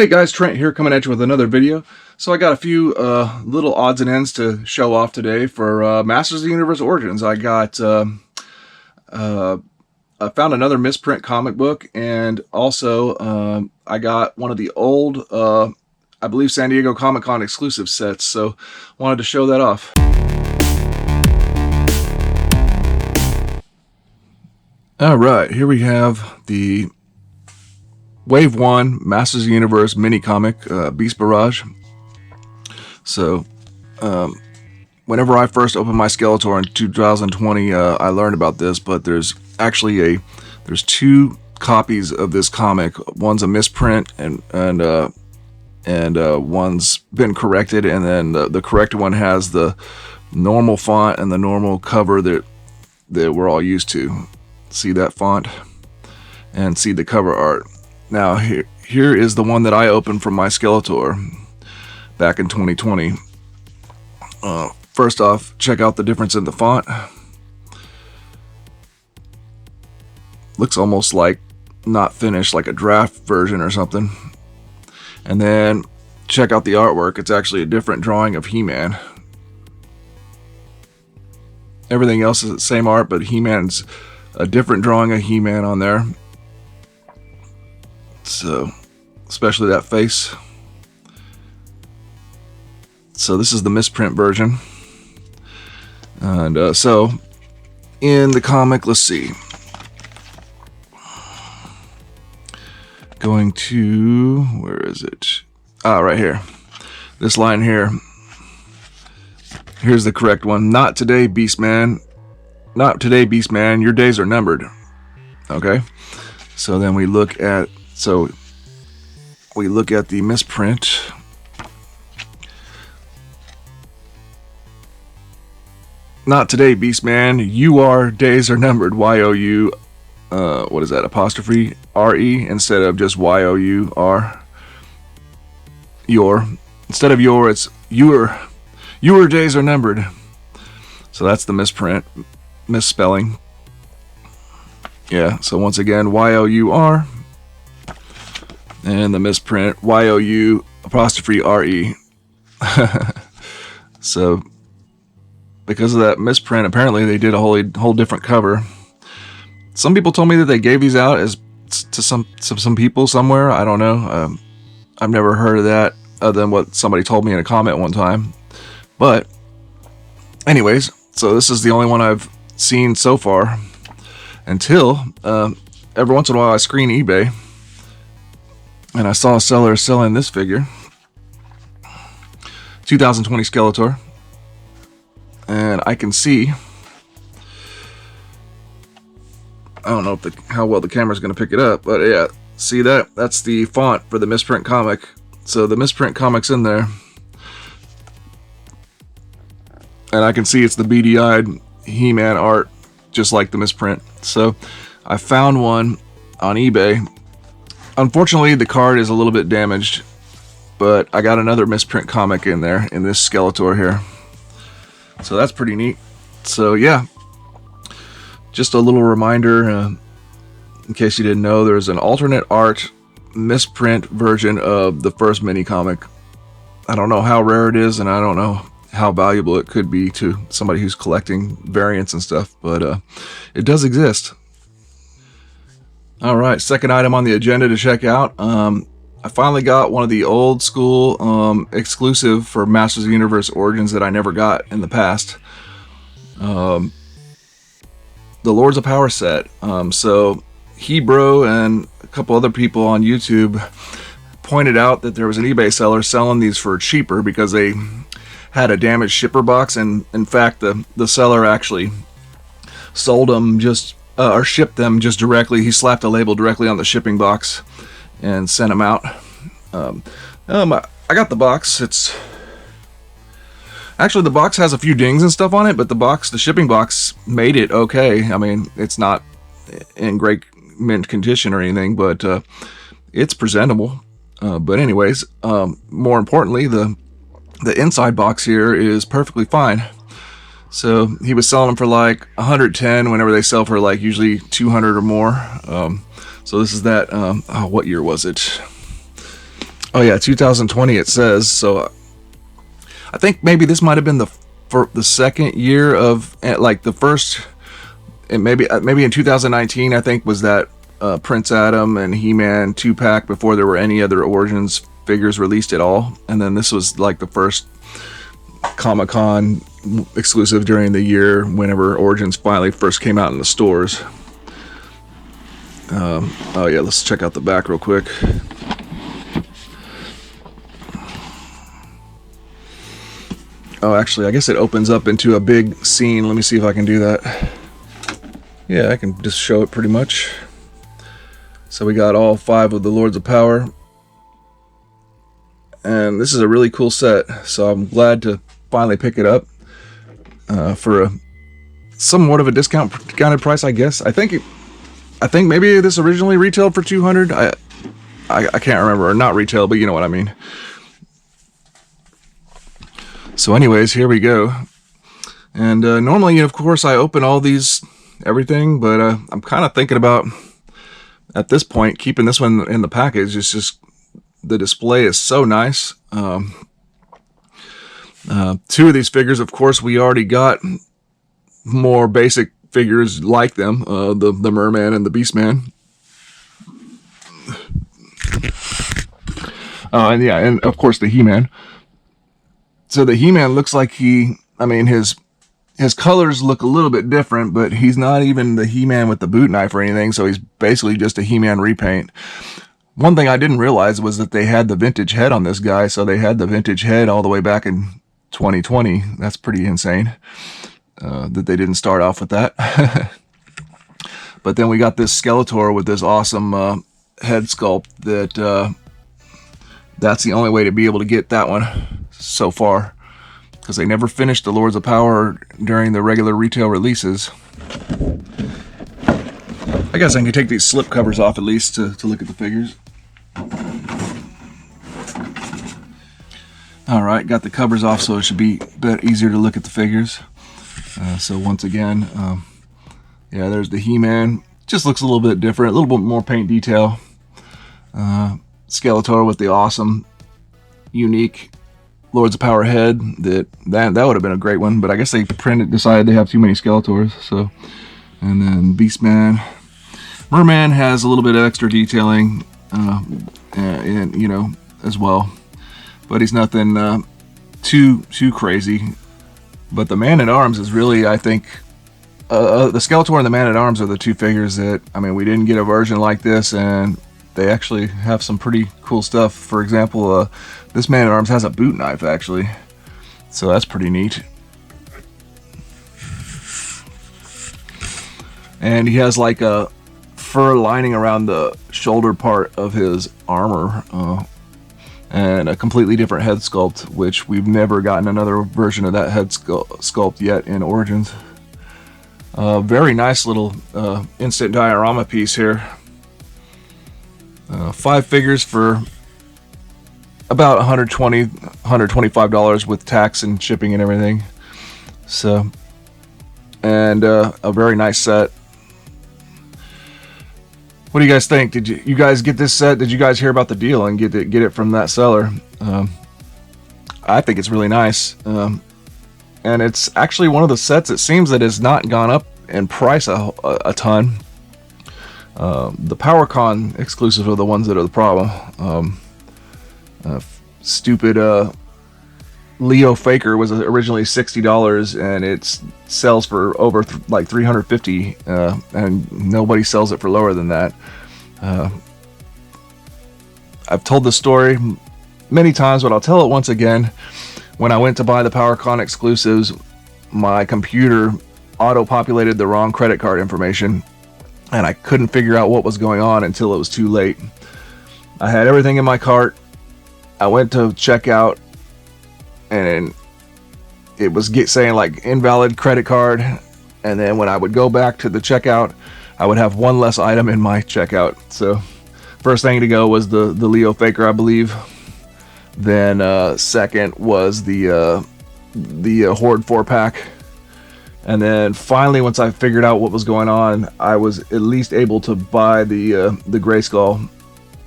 Hey guys, Trent here coming at you with another video. So I got a few little odds and ends to show off today for Masters of the Universe Origins. I found another Misprint comic book, and also I got one of the old, I believe, San Diego Comic-Con exclusive sets, so wanted to show that off. Alright, here we have the Wave 1 Masters of the Universe mini comic, Beast Barrage. So, whenever I first opened my Skeletor in 2020, I learned about this, but there's actually there's two copies of this comic. One's a misprint, and one's been corrected, and then the corrected one has the normal font and the normal cover that we're all used to. See that font and see the cover art. Now here is the one that I opened from my Skeletor back in 2020. First off, check out the difference in the font. Looks almost like not finished, like a draft version or something. And then check out the artwork. It's actually a different drawing of He-Man. Everything else is the same art, but He-Man's a different drawing of He-Man on there. So, especially that face. So this is the misprint version. And so, in the comic, let's see. Going to, where is it? Right here. This line here. Here's the correct one. Not today, Beastman. Not today, Beastman. Your days are numbered. Okay. So then we look at the misprint. Not today, Beastman. Your days are numbered. Y-O-U. What is that? Apostrophe R-E instead of just Y-O-U-R. Your. Instead of your, it's your. Your days are numbered. So that's the misprint. Misspelling. Yeah, so once again, Y-O-U-R. And the misprint, Y-O-U apostrophe R-E. So, because of that misprint, apparently they did a whole different cover. Some people told me that they gave these out as to some people somewhere. I don't know. I've never heard of that other than what somebody told me in a comment one time. But, anyways, so this is the only one I've seen so far. Until every once in a while I screen eBay and I saw a seller selling this figure, 2020 Skeletor, and I can see, I don't know how well the camera's going to pick it up, but yeah, see that? That's the font for the misprint comic. So the misprint comic's in there, and I can see it's the beady-eyed He-Man art, just like the misprint. So I found one on eBay. Unfortunately, the card is a little bit damaged, but I got another misprint comic in there in this Skeletor here. So that's pretty neat. So yeah, just a little reminder, in case you didn't know, there's an alternate art misprint version of the first mini comic. I don't know how rare it is, and I don't know how valuable it could be to somebody who's collecting variants and stuff, but it does exist. Alright, second item on the agenda to check out. I finally got one of the old school exclusive for Masters of the Universe Origins that I never got in the past. The Lords of Power set. So Hebro and a couple other people on YouTube pointed out that there was an eBay seller selling these for cheaper because they had a damaged shipper box, and in fact the seller actually sold them just or shipped them just directly. He slapped a label directly on the shipping box and sent them out. I got the box. It's actually, the box has a few dings and stuff on it, but the shipping box made it okay. I mean, it's not in great mint condition or anything, but it's presentable. But anyways, more importantly, the inside box here is perfectly fine. So he was selling them for like 110 whenever they sell for like usually 200 or more. So this is that, what year was it? Oh yeah, 2020 it says. So I think maybe this might have been the second year of, like, the first, and maybe in 2019 I think was that Prince Adam and He-Man 2-pack before there were any other Origins figures released at all. And then this was like the first Comic-Con exclusive during the year whenever Origins finally first came out in the stores. Oh yeah, let's check out the back real quick. Oh, actually, I guess it opens up into a big scene. Let me see if I can do that. Yeah, I can just show it pretty much. So we got all 5 of the Lords of Power. And this is a really cool set. So I'm glad to finally pick it up for somewhat of a discounted price, I guess. I think maybe this originally retailed for $200. I can't remember. Or not retail, but you know what I mean. So anyways, here we go. And normally, of course, I open all these, everything, but I'm kind of thinking about, at this point, keeping this one in the package. It's just, the display is so nice. 2 of these figures, of course, we already got more basic figures like them, the Merman and the Beastman. And yeah, and of course the He-Man. So the He-Man looks like his colors look a little bit different, but he's not even the He-Man with the boot knife or anything, so he's basically just a He-Man repaint. One thing I didn't realize was that they had the vintage head on this guy, so they had the vintage head all the way back in 2020. That's pretty insane that they didn't start off with that. But then we got this Skeletor with this awesome head sculpt that's the only way to be able to get that one so far, because they never finished the Lords of Power during the regular retail releases. I guess I can take these slip covers off at least to look at the figures. Alright, got the covers off, so it should be a bit easier to look at the figures. So once again, yeah, there's the He-Man. Just looks a little bit different, a little bit more paint detail. Skeletor with the awesome, unique Lords of Power head. That would have been a great one, but I guess they decided they have too many Skeletors. So, and then Beastman. Merman has a little bit of extra detailing, and you know, as well, but he's nothing too crazy. But the Man-at-Arms is really, I think, the Skeletor and the Man-at-Arms are the 2 figures that, we didn't get a version like this, and they actually have some pretty cool stuff. For example, this Man-at-Arms has a boot knife, actually. So that's pretty neat. And he has like a fur lining around the shoulder part of his armor. And a completely different head sculpt, which we've never gotten another version of that head sculpt yet in Origins. Very nice little instant diorama piece here. 5 figures for about $120, $125 with tax and shipping and everything. So, and a very nice set. What do you guys think? Did you guys get this set? Did you guys hear about the deal and get it from that seller? I think it's really nice. And it's actually one of the sets, it seems, that has not gone up in price a ton. The PowerCon exclusives are the ones that are the problem. Stupid Leo Faker was originally $60, and it sells for over like $350, and nobody sells it for lower than that. I've told this story many times, but I'll tell it once again. When I went to buy the PowerCon exclusives, my computer auto-populated the wrong credit card information, and I couldn't figure out what was going on until it was too late. I had everything in my cart. I went to checkout, and it was saying like invalid credit card, and then when I would go back to the checkout, I would have one less item in my checkout. So first thing to go was the Leo Faker, I believe. Then second was the Horde 4-pack. And then finally, once I figured out what was going on, I was at least able to buy the Grayskull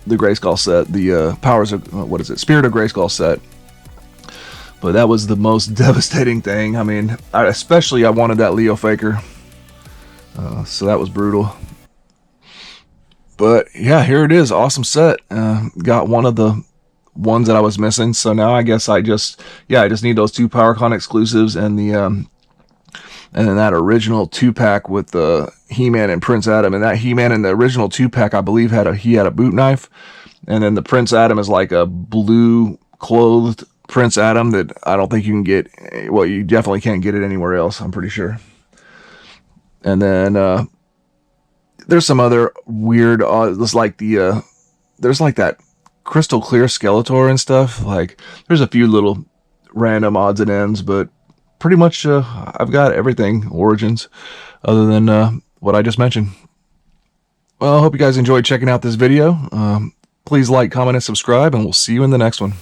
the Grayskull set, the Powers of, what is it, Spirit of Grayskull set. But that was the most devastating thing. I mean, especially I wanted that Leo Faker. So that was brutal. But yeah, here it is. Awesome set. Got one of the ones that I was missing. So now I guess I just need those 2 PowerCon exclusives and the and then that original 2-pack with the He-Man and Prince Adam. And that He-Man in the original 2-pack, I believe, had a boot knife. And then the Prince Adam is like a blue clothed Prince Adam that I don't think you can get. Well, you definitely can't get it anywhere else, I'm pretty sure. And then there's some other weird, there's like that crystal clear Skeletor and stuff. Like, there's a few little random odds and ends, but pretty much I've got everything Origins other than what I just mentioned. Well, I hope you guys enjoyed checking out this video. Please like, comment, and subscribe, and we'll see you in the next one.